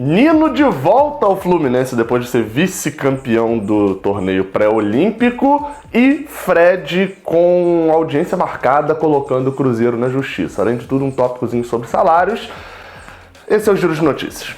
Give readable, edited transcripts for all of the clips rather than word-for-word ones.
Nino de volta ao Fluminense depois de ser vice-campeão do torneio pré-olímpico e Fred com audiência marcada colocando o Cruzeiro na justiça. Além de tudo, um tópicozinho sobre salários. Esse é o Giro de Notícias.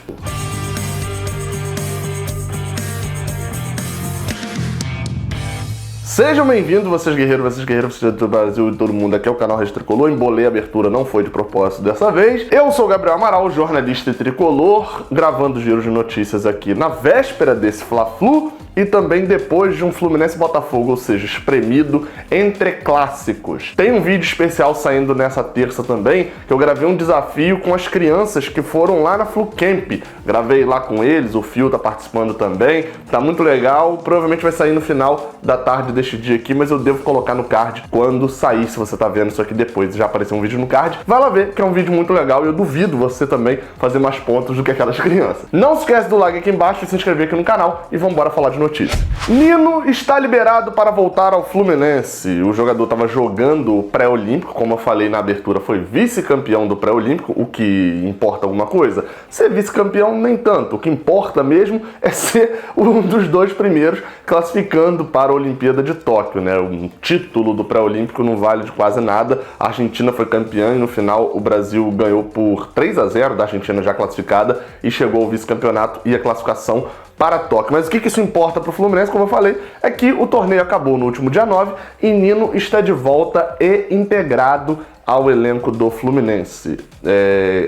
Sejam bem-vindos, vocês guerreiros, vocês do Brasil e todo mundo. Aqui é o canal Rede Tricolor. Embolei a abertura, não foi de propósito dessa vez. Eu sou o Gabriel Amaral, jornalista e tricolor, gravando o Giro de Notícias aqui na véspera desse Fla-Flu e também depois de um Fluminense Botafogo, ou seja, espremido entre clássicos. Tem um vídeo especial saindo nessa terça também, que eu gravei um desafio com as crianças que foram lá na Flucamp. Gravei lá com eles, o Fio tá participando também, tá muito legal. Provavelmente vai sair no final da tarde deste dia aqui, mas eu devo colocar no card quando sair, se você tá vendo isso aqui depois. Já apareceu um vídeo no card, vai lá ver, que é um vídeo muito legal e eu duvido você também fazer mais pontos do que aquelas crianças. Não se esquece do like aqui embaixo e se inscrever aqui no canal e vambora falar de notícia. Nino está liberado para voltar ao Fluminense. O jogador estava jogando o pré-olímpico, como eu falei na abertura, foi vice-campeão do pré-olímpico, o que importa alguma coisa? Ser vice-campeão nem tanto, o que importa mesmo é ser um dos dois primeiros classificando para a Olimpíada de Tóquio, né? Um título do pré-olímpico não vale de quase nada. A Argentina foi campeã e no final o Brasil ganhou por 3-0 da Argentina já classificada e chegou ao vice-campeonato e a classificação para Tóquio. Mas o que isso importa para o Fluminense, como eu falei, é que o torneio acabou no último dia 9 e Nino está de volta e integrado ao elenco do Fluminense.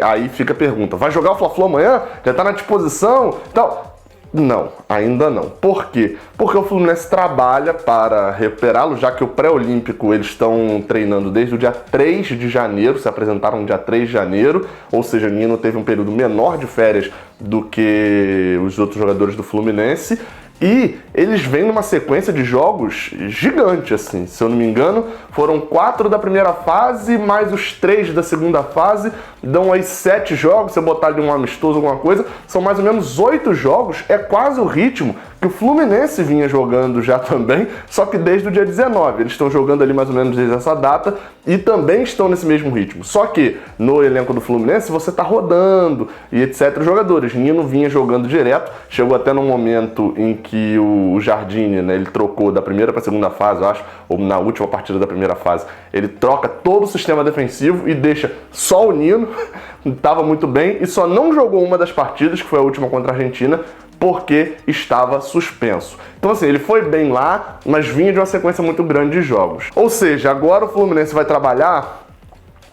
Aí fica a pergunta, vai jogar o Fla-Flu amanhã? Já está na disposição? Então, não, ainda não. Por quê? Porque o Fluminense trabalha para recuperá-lo, já que o pré-olímpico eles estão treinando desde o dia 3 de janeiro, se apresentaram no dia 3 de janeiro, ou seja, Nino teve um período menor de férias do que os outros jogadores do Fluminense, e eles vêm numa sequência de jogos gigante, assim. Se eu não me engano, foram 4 da primeira fase, mais os 3 da segunda fase, dão aí 7 jogos, se eu botar ali um amistoso, alguma coisa, são mais ou menos 8 jogos, é quase o ritmo que o Fluminense vinha jogando já também, só que desde o dia 19. Eles estão jogando ali mais ou menos desde essa data e também estão nesse mesmo ritmo. Só que no elenco do Fluminense você tá rodando e etc. Os jogadores. Nino vinha jogando direto, chegou até num momento em que o Jardine, né, ele trocou da primeira para a segunda fase, eu acho, ou na última partida da primeira fase, ele troca todo o sistema defensivo e deixa só o Nino, estava muito bem e só não jogou uma das partidas, que foi a última contra a Argentina, porque estava suspenso. Então assim, ele foi bem lá, mas vinha de uma sequência muito grande de jogos. Ou seja, agora o Fluminense vai trabalhar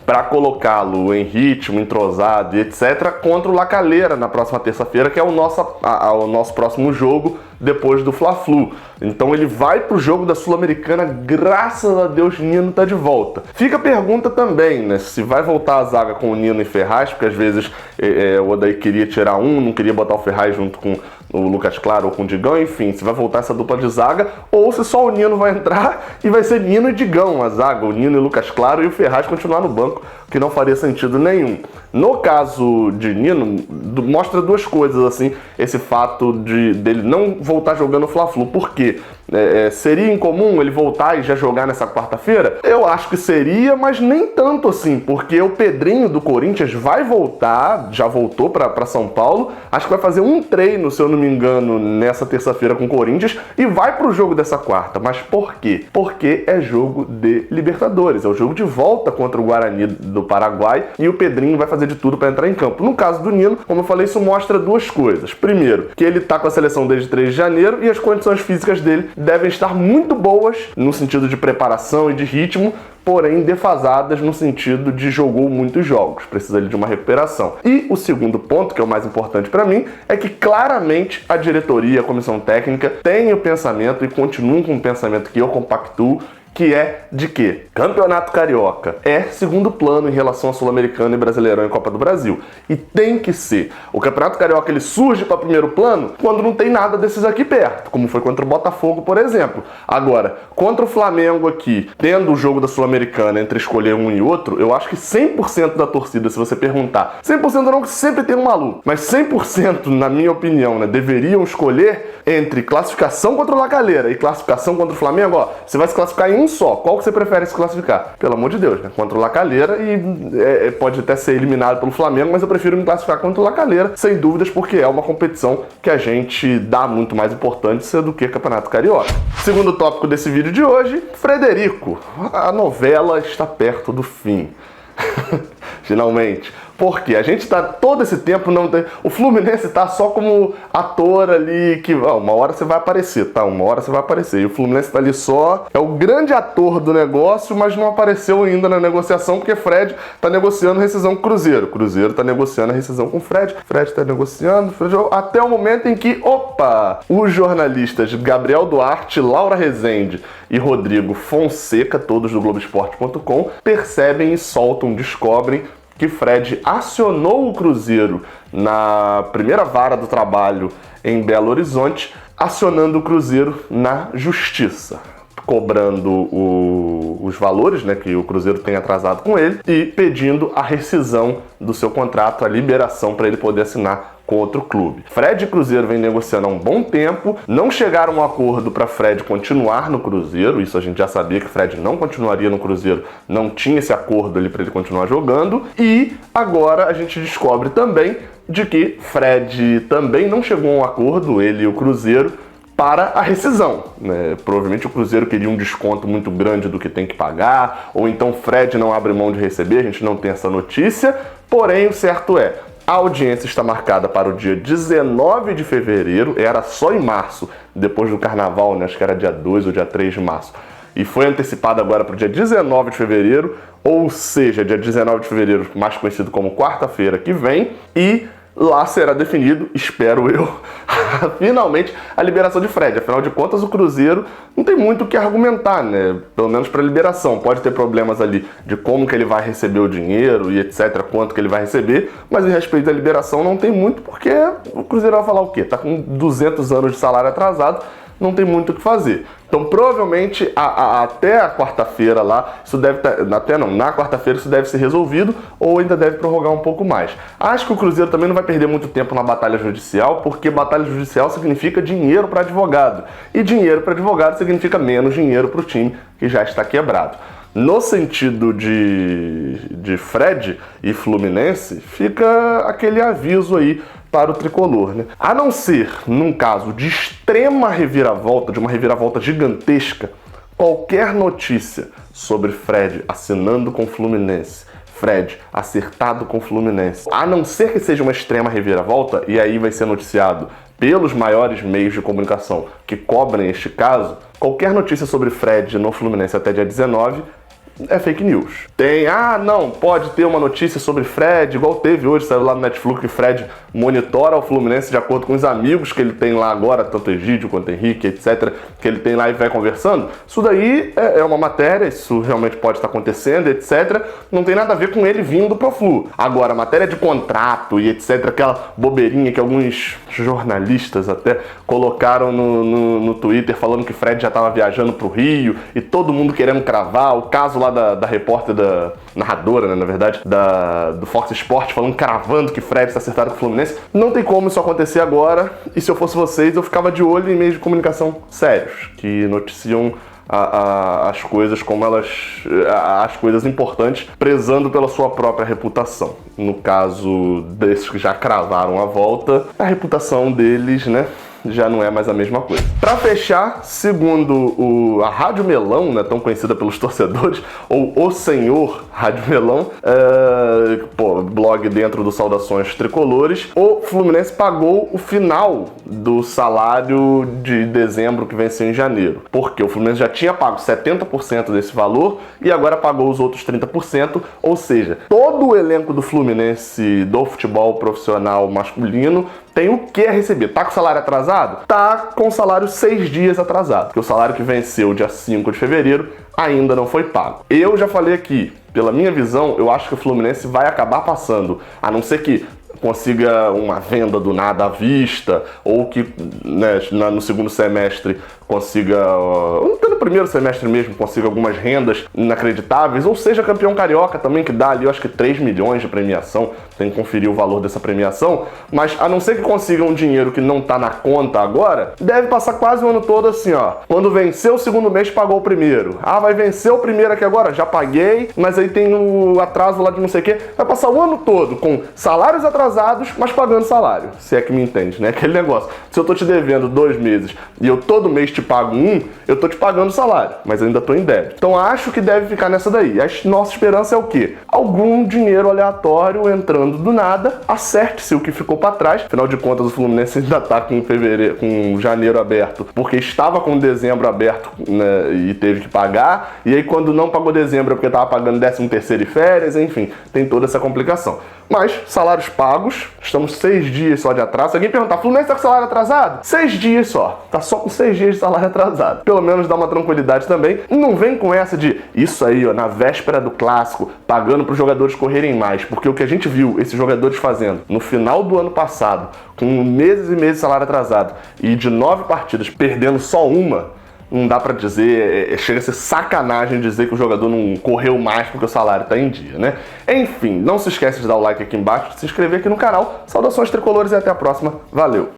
para colocá-lo em ritmo, entrosado e etc. contra o La Calera na próxima terça-feira, que é o nosso próximo jogo depois do Fla-Flu. Então ele vai pro jogo da Sul-Americana, graças a Deus Nino tá de volta. Fica a pergunta também, né, se vai voltar a zaga com o Nino e Ferraz, porque às vezes o Odair queria tirar um, não queria botar o Ferraz junto com o Lucas Claro ou com o Digão, enfim, se vai voltar essa dupla de zaga, ou se só o Nino vai entrar e vai ser Nino e Digão a zaga, o Nino e Lucas Claro e o Ferraz continuar no banco, que não faria sentido nenhum. No caso de Nino, mostra duas coisas, assim, esse fato dele não voltar jogando o Fla-Flu. Por quê? Seria incomum ele voltar e já jogar nessa quarta-feira? Eu acho que seria, mas nem tanto assim, porque o Pedrinho do Corinthians vai voltar, já voltou para São Paulo, acho que vai fazer um treino, se eu não me engano, nessa terça-feira com o Corinthians e vai pro jogo dessa quarta. Mas por quê? Porque é jogo de Libertadores, é o jogo de volta contra o Guarani do Paraguai e o Pedrinho vai fazer de tudo para entrar em campo. No caso do Nino, como eu falei, isso mostra duas coisas. Primeiro, que ele tá com a seleção desde 3 de janeiro e as condições físicas dele devem estar muito boas no sentido de preparação e de ritmo, porém defasadas no sentido de jogou muitos jogos, precisa de uma recuperação. E o segundo ponto, que é o mais importante para mim, é que claramente a diretoria, a comissão técnica tem o pensamento e continuam com o pensamento que eu compactuo, que é de que Campeonato Carioca é segundo plano em relação a Sul-Americano e Brasileirão e Copa do Brasil. E tem que ser. O Campeonato Carioca ele surge para primeiro plano quando não tem nada desses aqui perto, como foi contra o Botafogo, por exemplo. Agora, contra o Flamengo aqui, tendo o jogo da Sul-Americana entre escolher um e outro, eu acho que 100% da torcida, se você perguntar, 100% não, que sempre tem um maluco, mas 100%, na minha opinião, né, deveriam escolher entre classificação contra o La Calera e classificação contra o Flamengo. Ó, você vai se classificar em um só. Qual que você prefere se classificar? Pelo amor de Deus, né? Contra o La Calera e pode até ser eliminado pelo Flamengo, mas eu prefiro me classificar contra o La Calera, sem dúvidas, porque é uma competição que a gente dá muito mais importância do que Campeonato Carioca. Segundo tópico desse vídeo de hoje, Frederico. A novela está perto do fim. Finalmente. Porque a gente tá todo esse tempo o Fluminense tá só como ator ali que uma hora você vai aparecer, tá? Uma hora você vai aparecer. E o Fluminense tá ali só, é o grande ator do negócio, mas não apareceu ainda na negociação porque Fred tá negociando rescisão com o Cruzeiro. O Cruzeiro tá negociando a rescisão com o Fred. Fred tá negociando, até o momento em que, os jornalistas Gabriel Duarte, Laura Rezende e Rodrigo Fonseca, todos do Globoesporte.com, percebem e descobrem que Fred acionou o Cruzeiro na primeira vara do trabalho em Belo Horizonte, acionando o Cruzeiro na justiça, cobrando os valores, né, que o Cruzeiro tem atrasado com ele e pedindo a rescisão do seu contrato, a liberação para ele poder assinar com outro clube. Fred e Cruzeiro vem negociando há um bom tempo, não chegaram a um acordo para Fred continuar no Cruzeiro, isso a gente já sabia que Fred não continuaria no Cruzeiro, não tinha esse acordo ali para ele continuar jogando, e agora a gente descobre também de que Fred também não chegou a um acordo, ele e o Cruzeiro, para a rescisão, né? Provavelmente o Cruzeiro queria um desconto muito grande do que tem que pagar, ou então Fred não abre mão de receber, a gente não tem essa notícia, porém o certo é, a audiência está marcada para o dia 19 de fevereiro, era só em março, depois do carnaval, né? Acho que era dia 2 ou dia 3 de março. E foi antecipada agora para o dia 19 de fevereiro, ou seja, dia 19 de fevereiro, mais conhecido como quarta-feira que vem, e lá será definido, espero eu, finalmente a liberação de Fred. Afinal de contas, o Cruzeiro não tem muito o que argumentar, né? Pelo menos para liberação. Pode ter problemas ali de como que ele vai receber o dinheiro e etc, quanto que ele vai receber, mas em respeito à liberação não tem muito, porque o Cruzeiro vai falar o quê? Tá com 200 anos de salário atrasado, não tem muito o que fazer. Então, provavelmente, até a quarta-feira lá, isso deve na quarta-feira isso deve ser resolvido, ou ainda deve prorrogar um pouco mais. Acho que o Cruzeiro também não vai perder muito tempo na batalha judicial, porque batalha judicial significa dinheiro para advogado. E dinheiro para advogado significa menos dinheiro para o time que já está quebrado. No sentido de Fred e Fluminense, fica aquele aviso aí para o tricolor, né? A não ser num caso de extrema reviravolta, de uma reviravolta gigantesca, qualquer notícia sobre Fred assinando com o Fluminense, Fred acertado com o Fluminense, a não ser que seja uma extrema reviravolta, e aí vai ser noticiado pelos maiores meios de comunicação que cobrem este caso, qualquer notícia sobre Fred no Fluminense até dia 19 é fake news. Não, pode ter uma notícia sobre Fred, igual teve hoje, saiu lá no Netflix que Fred monitora o Fluminense de acordo com os amigos que ele tem lá agora, tanto Egídio quanto Henrique, etc, que ele tem lá e vai conversando. Isso daí é uma matéria, isso realmente pode estar acontecendo, etc. Não tem nada a ver com ele vindo pro Flu. Agora, matéria de contrato e etc, aquela bobeirinha que alguns jornalistas até colocaram no Twitter falando que Fred já estava viajando pro Rio e todo mundo querendo cravar, o caso lá da repórter, da narradora, né, na verdade, do Fox Sports, falando, cravando que Fred está acertado com o Fluminense. Não tem como isso acontecer agora, e se eu fosse vocês, eu ficava de olho em meios de comunicação sérios, que noticiam as coisas como as coisas importantes, prezando pela sua própria reputação. No caso desses que já cravaram a volta, a reputação deles, né, já não é mais a mesma coisa. Para fechar, segundo a Rádio Melão, né, tão conhecida pelos torcedores, ou o Senhor Rádio Melão, blog dentro do Saudações Tricolores, o Fluminense pagou o final do salário de dezembro que venceu em janeiro. Porque o Fluminense já tinha pago 70% desse valor e agora pagou os outros 30%, ou seja, todo o elenco do Fluminense do futebol profissional masculino tem o que receber. Tá com o salário atrasado? Tá com o salário 6 dias atrasado, porque o salário que venceu dia 5 de fevereiro ainda não foi pago. Eu já falei aqui, pela minha visão, eu acho que o Fluminense vai acabar passando, a não ser que consiga uma venda do nada à vista, ou que, né, no segundo semestre consiga, no primeiro semestre mesmo, consiga algumas rendas inacreditáveis, ou seja campeão carioca também, que dá ali, eu acho que 3 milhões de premiação, tem que conferir o valor dessa premiação, mas a não ser que consiga um dinheiro que não tá na conta agora, deve passar quase o ano todo assim, ó, quando venceu o segundo mês, pagou o primeiro. Ah, vai vencer o primeiro aqui agora? Já paguei, mas aí tem o atraso lá de não sei o quê. Vai passar o ano todo com salários atrasados, mas pagando salário, se é que me entende, né? Aquele negócio, se eu tô te devendo 2 meses e eu todo mês te pago eu tô te pagando salário, mas eu ainda tô em débito. Então acho que deve ficar nessa daí. A nossa esperança é o quê? Algum dinheiro aleatório entrando do nada, acerte-se o que ficou pra trás. Afinal de contas, o Fluminense ainda tá com janeiro aberto, porque estava com dezembro aberto, né, e teve que pagar. E aí quando não pagou dezembro é porque tava pagando 13º e férias, enfim, tem toda essa complicação. Mas, salários pagos, estamos 6 dias só de atraso. Se alguém perguntar, Fluminense tá com salário atrasado? 6 dias só. Tá só com 6 dias de salário atrasado. Pelo menos dá uma tranquilidade também. Não vem com essa de, isso aí, ó, na véspera do clássico, pagando para os jogadores correrem mais. Porque o que a gente viu esses jogadores fazendo no final do ano passado, com meses e meses de salário atrasado, e de 9 partidas, perdendo só uma, não dá pra dizer, chega a ser sacanagem dizer que o jogador não correu mais porque o salário tá em dia, né? Enfim, não se esqueça de dar o like aqui embaixo, de se inscrever aqui no canal. Saudações tricolores e até a próxima. Valeu!